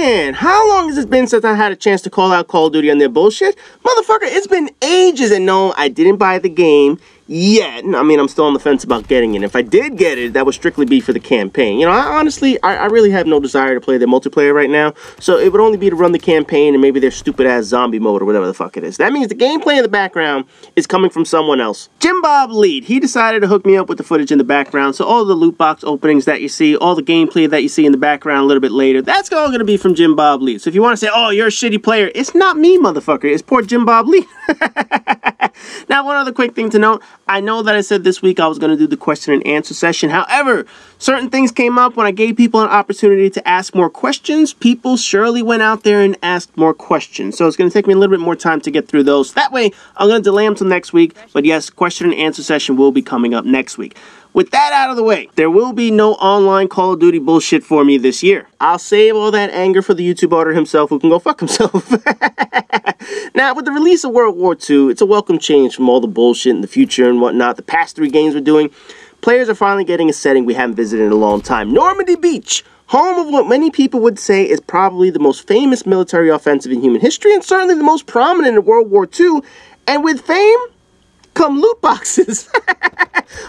Man, how long has it been since I had a chance to call out Call of Duty on their bullshit? Motherfucker, it's been ages, and no, I didn't buy the game yet. I mean, I'm still on the fence about getting it. If I did get it, that would strictly be for the campaign. You know, I really have no desire to play their multiplayer right now, so it would only be to run the campaign and maybe their stupid-ass zombie mode or whatever the fuck it is. That means the gameplay in the background is coming from someone else. Jim Bob Lead, he decided to hook me up with the footage in the background, so all the loot box openings that you see, all the gameplay that you see in the background a little bit later, that's all going to be from Jim Bob Lead. So if you want to say, oh, you're a shitty player, it's not me, motherfucker. It's poor Jim Bob Lead. Now, one other quick thing to note, I know that I said this week I was going to do the question and answer session. However, certain things came up when I gave people an opportunity to ask more questions. People surely went out there and asked more questions. So it's going to take me a little bit more time to get through those. That way, I'm going to delay them till next week. But yes, question and answer session will be coming up next week. With that out of the way, there will be no online Call of Duty bullshit for me this year. I'll save all that anger for the YouTube owner himself, who can go fuck himself. Now, with the release of World War II, it's a welcome change from all the bullshit in the future and whatnot. The past 3 games we're doing, players are finally getting a setting we haven't visited in a long time. Normandy Beach, home of what many people would say is probably the most famous military offensive in human history, and certainly the most prominent in World War II. And with fame come loot boxes.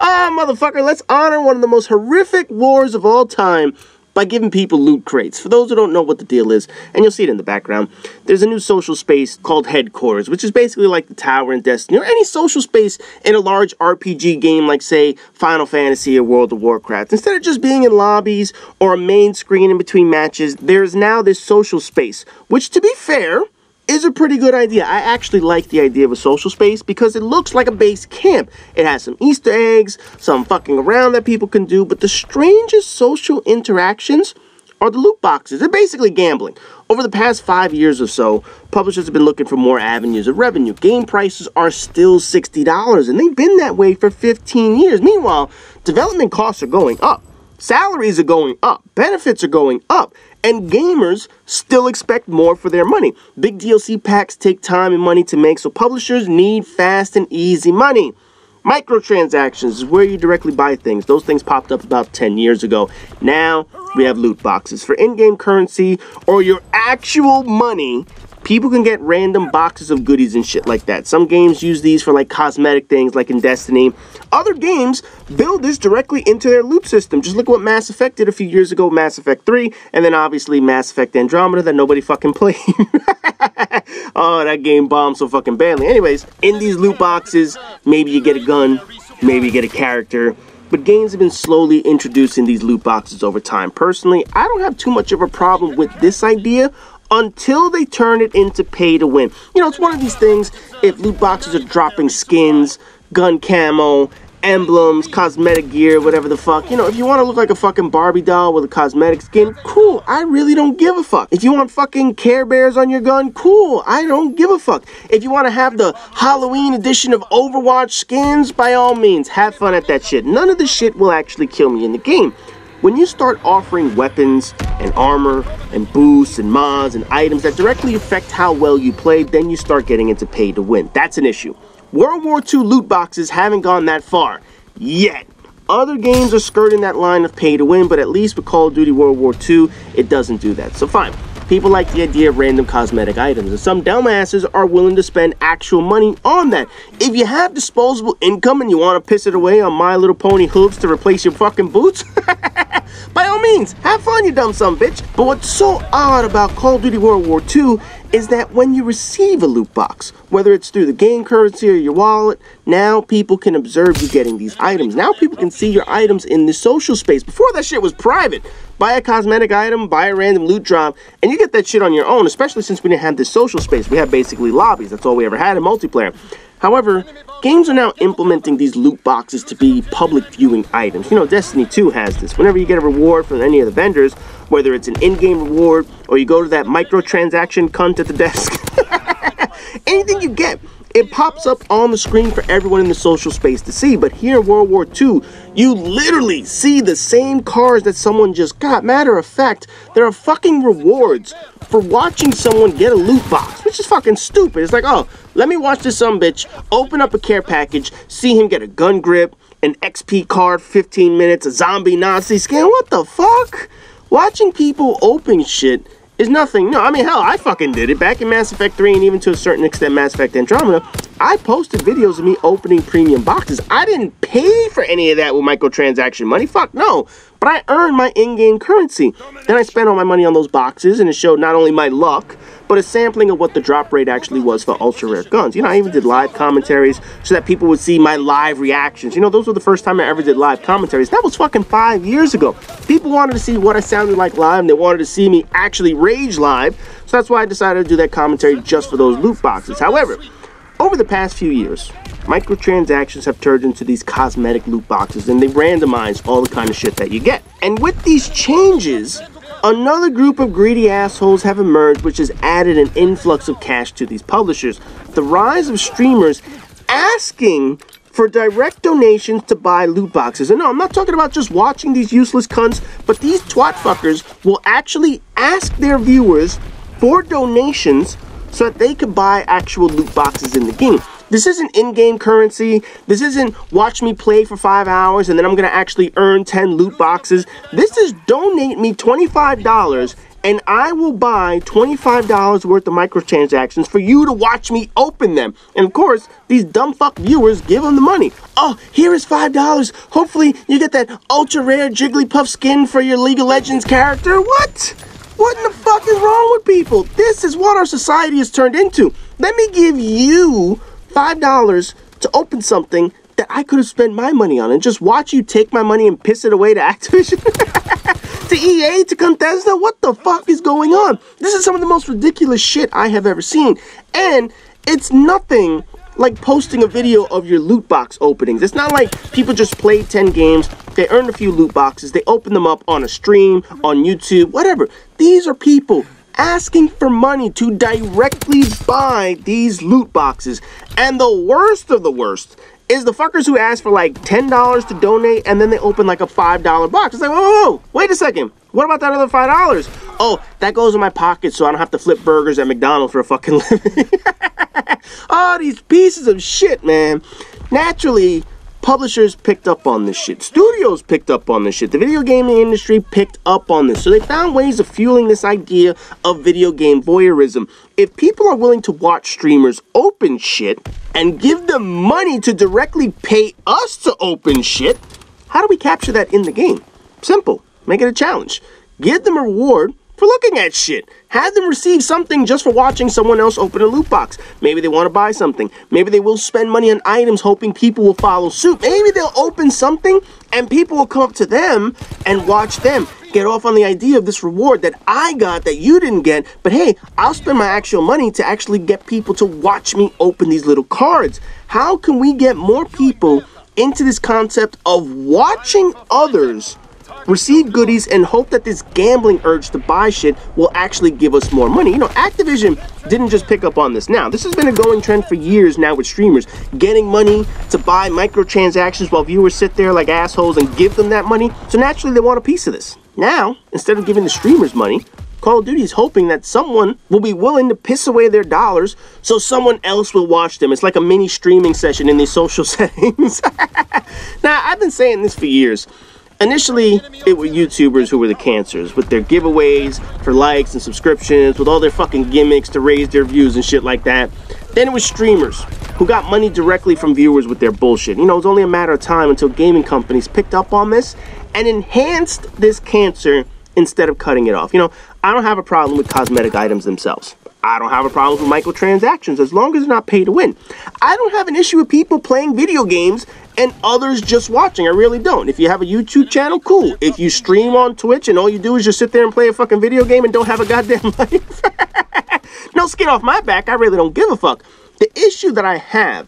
Motherfucker, let's honor one of the most horrific wars of all time by giving people loot crates. For those who don't know what the deal is, and you'll see it in the background, there's a new social space called Headquarters, which is basically like the Tower in Destiny, or any social space in a large RPG game like, say, Final Fantasy or World of Warcraft. Instead of just being in lobbies or a main screen in between matches, there's now this social space, which, to be fair, is a pretty good idea. I actually like the idea of a social space because it looks like a base camp. It has some Easter eggs, some fucking around that people can do, but the strangest social interactions are the loot boxes. They're basically gambling. Over the past 5 years or so, publishers have been looking for more avenues of revenue. Game prices are still $60, and they've been that way for 15 years. Meanwhile, development costs are going up. Salaries are going up. Benefits are going up. And gamers still expect more for their money. Big DLC packs take time and money to make, so publishers need fast and easy money. Microtransactions is where you directly buy things. Those things popped up about 10 years ago. Now we have loot boxes. For in-game currency or your actual money, people can get random boxes of goodies and shit like that. Some games use these for like cosmetic things like in Destiny. Other games build this directly into their loot system. Just look at what Mass Effect did a few years ago, Mass Effect 3, and then obviously Mass Effect Andromeda that nobody fucking played. Oh, that game bombed so fucking badly. Anyways, in these loot boxes, maybe you get a gun, maybe you get a character, but games have been slowly introducing these loot boxes over time. Personally, I don't have too much of a problem with this idea until they turn it into pay to win. You know, it's one of these things, if loot boxes are dropping skins, gun camo, emblems, cosmetic gear, whatever the fuck. You know, if you want to look like a fucking Barbie doll with a cosmetic skin, cool. I really don't give a fuck. If you want fucking Care Bears on your gun, cool. I don't give a fuck. If you want to have the Halloween edition of Overwatch skins, by all means, have fun at that shit. None of the shit will actually kill me in the game. When you start offering weapons and armor and boosts and mods and items that directly affect how well you play, then you start getting into pay to win. That's an issue. World War II loot boxes haven't gone that far yet. Other games are skirting that line of pay to win, but at least with Call of Duty World War II, it doesn't do that. So fine. People like the idea of random cosmetic items, and some dumbasses are willing to spend actual money on that. If you have disposable income and you want to piss it away on My Little Pony hooves to replace your fucking boots, by all means, have fun, you dumb son bitch. But what's so odd about Call of Duty World War II is that when you receive a loot box, whether it's through the game currency or your wallet, now people can observe you getting these items. Now people can see your items in the social space. Before, that shit was private. Buy a cosmetic item, buy a random loot drop, and you get that shit on your own, especially since we didn't have this social space. We had basically lobbies. That's all we ever had in multiplayer. However, games are now implementing these loot boxes to be public viewing items. You know, Destiny 2 has this. Whenever you get a reward from any of the vendors, whether it's an in-game reward or you go to that microtransaction cunt at the desk, anything you get, it pops up on the screen for everyone in the social space to see. But here in World War II, you literally see the same cars that someone just got. Matter of fact, there are fucking rewards for watching someone get a loot box, which is fucking stupid. It's like, oh, let me watch this sumbitch open up a care package, see him get a gun grip, an XP card, 15 minutes, a zombie Nazi skin. What the fuck? Watching people open shit is nothing. No, I mean, hell, I fucking did it. Back in Mass Effect 3 and even to a certain extent Mass Effect Andromeda, I posted videos of me opening premium boxes. I didn't pay for any of that with microtransaction money. Fuck no. But I earned my in-game currency. Then I spent all my money on those boxes, and it showed not only my luck, but a sampling of what the drop rate actually was for ultra-rare guns. You know, I even did live commentaries so that people would see my live reactions. You know, those were the first time I ever did live commentaries. That was fucking 5 years ago. People wanted to see what I sounded like live, and they wanted to see me actually rage live. So that's why I decided to do that commentary just for those loot boxes. However, over the past few years, microtransactions have turned into these cosmetic loot boxes, and they randomize all the kind of shit that you get. And with these changes, another group of greedy assholes have emerged, which has added an influx of cash to these publishers. The rise of streamers asking for direct donations to buy loot boxes. And no, I'm not talking about just watching these useless cunts, but these twat fuckers will actually ask their viewers for donations so that they could buy actual loot boxes in the game. This isn't in-game currency. This isn't watch me play for 5 hours and then I'm going to actually earn 10 loot boxes. This is donate me $25 and I will buy $25 worth of microtransactions for you to watch me open them. And of course, these dumb fuck viewers give them the money. Oh, here is $5. Hopefully you get that ultra rare Jigglypuff skin for your League of Legends character. What? What in the fuck is wrong with people? This is what our society has turned into. Let me give you $5 to open something that I could have spent my money on and just watch you take my money and piss it away to Activision, to EA, to Contesta. What the fuck is going on? This is some of the most ridiculous shit I have ever seen. And it's nothing like posting a video of your loot box openings. It's not like people just played 10 games, they earned a few loot boxes, they open them up on a stream, on YouTube, whatever. These are people asking for money to directly buy these loot boxes. And the worst of the worst is the fuckers who ask for like $10 to donate and then they open like a $5 box. It's like, whoa, wait a second. What about that other $5? Oh, that goes in my pocket so I don't have to flip burgers at McDonald's for a fucking living. Oh, these pieces of shit, man. Naturally, publishers picked up on this shit. Studios picked up on this shit. The video gaming industry picked up on this. So they found ways of fueling this idea of video game voyeurism. If people are willing to watch streamers open shit and give them money to directly pay us to open shit, how do we capture that in the game? Simple. Make it a challenge. Give them a reward for looking at shit. Have them receive something just for watching someone else open a loot box. Maybe they want to buy something. Maybe they will spend money on items hoping people will follow suit. Maybe they'll open something and people will come up to them and watch them get off on the idea of this reward that I got that you didn't get. But hey, I'll spend my actual money to actually get people to watch me open these little cards. How can we get more people into this concept of watching others receive goodies and hope that this gambling urge to buy shit will actually give us more money? You know, Activision didn't just pick up on this now. This has been a going trend for years now with streamers getting money to buy microtransactions while viewers sit there like assholes and give them that money. So naturally they want a piece of this. Now, instead of giving the streamers money, Call of Duty is hoping that someone will be willing to piss away their dollars so someone else will watch them. It's like a mini streaming session in these social settings. Now, I've been saying this for years. Initially, it were YouTubers who were the cancers, with their giveaways for likes and subscriptions, with all their fucking gimmicks to raise their views and shit like that. Then it was streamers, who got money directly from viewers with their bullshit. You know, it was only a matter of time until gaming companies picked up on this and enhanced this cancer instead of cutting it off. You know, I don't have a problem with cosmetic items themselves. I don't have a problem with microtransactions as long as they're not pay to win. I don't have an issue with people playing video games and others just watching. I really don't. If you have a YouTube channel, cool. If you stream on Twitch and all you do is just sit there and play a fucking video game and don't have a goddamn life, no skin off my back. I really don't give a fuck. The issue that I have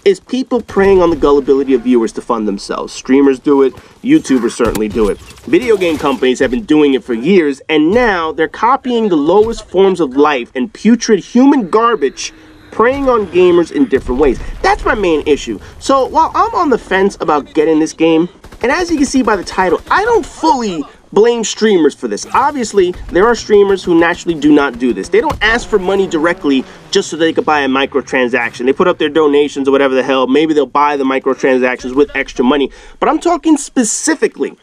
is people preying on the gullibility of viewers to fund themselves. Streamers do it. YouTubers certainly do it. Video game companies have been doing it for years, and now they're copying the lowest forms of life and putrid human garbage, preying on gamers in different ways. That's my main issue. So while I'm on the fence about getting this game, and as you can see by the title, I don't fully blame streamers for this. Obviously, there are streamers who naturally do not do this. They don't ask for money directly just so they could buy a microtransaction. They put up their donations or whatever the hell. Maybe they'll buy the microtransactions with extra money. But I'm talking specifically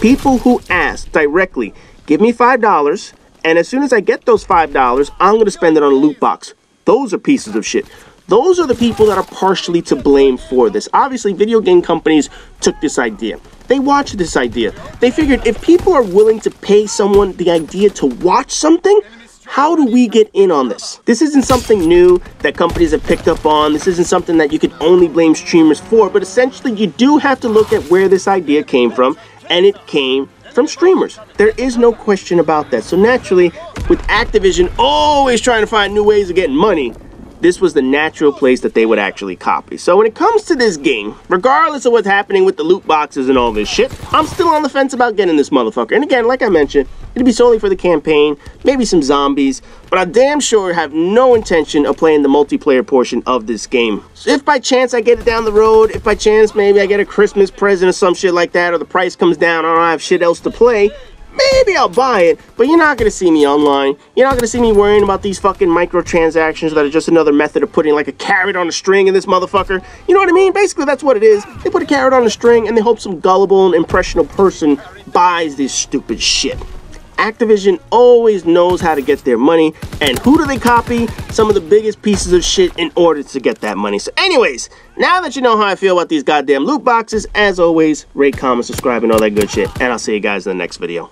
people who ask directly, give me $5 And as soon as I get those $5, I'm going to spend it on a loot box. Those are pieces of shit. Those are the people that are partially to blame for this. Obviously, video game companies took this idea. They watched this idea. They figured if people are willing to pay someone the idea to watch something, how do we get in on this? This isn't something new that companies have picked up on. This isn't something that you could only blame streamers for, but essentially you do have to look at where this idea came from, and it came from streamers. There is no question about that. So naturally, with Activision always trying to find new ways of getting money, this was the natural place that they would actually copy. So when it comes to this game, regardless of what's happening with the loot boxes and all this shit, I'm still on the fence about getting this motherfucker. And again, like I mentioned, it'll be solely for the campaign, maybe some zombies, but I damn sure have no intention of playing the multiplayer portion of this game. So if by chance I get it down the road, if by chance maybe I get a Christmas present or some shit like that, or the price comes down, or I have shit else to play, maybe I'll buy it, but you're not going to see me online. You're not going to see me worrying about these fucking microtransactions that are just another method of putting like a carrot on a string in this motherfucker. You know what I mean? Basically, that's what it is. They put a carrot on a string and they hope some gullible and impressionable person buys this stupid shit. Activision always knows how to get their money, and who do they copy? Some of the biggest pieces of shit in order to get that money. So anyways, now that you know how I feel about these goddamn loot boxes, as always, rate, comment, subscribe, and all that good shit, and I'll see you guys in the next video.